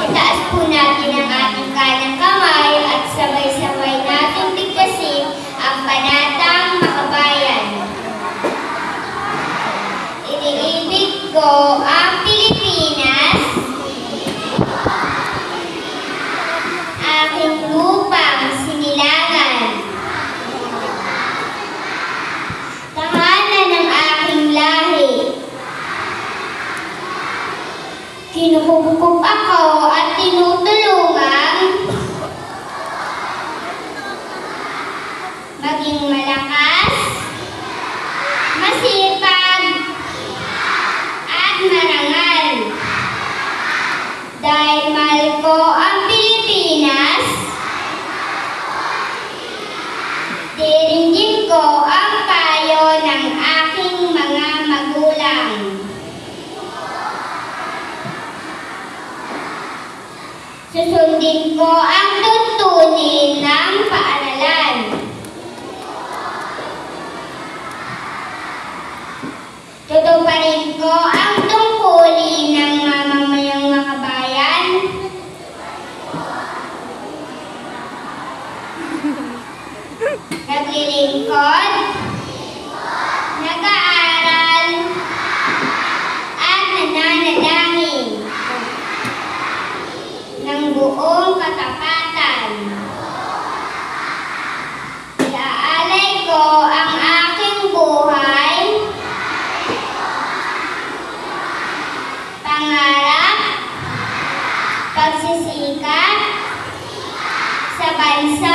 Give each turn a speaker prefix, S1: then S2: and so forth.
S1: Itaas po natin ang ating kanang kamay at sabay-sabay natin bigkasin ang panatang makabayan. Iniibig ko ang Pilipinas, aking lupang sinilangan, tahanan ng aking lahi. Kinukukup ako at tinutulungan maging malakas, masipag, at marangal. Dahil mahal ko ang Pilipinas, diringgin ko ang payo ng aking mga magulang. Susundin ko ang tuntunin ng paaralan. Tutuparin ko ang tungkulin ng mamamayang makabayan. Naglilingkod, nag-aaral, at nananalangin ng buong katapatan. Iaalay ko ang aking buhay, pangarap, pagsisikap sa bansa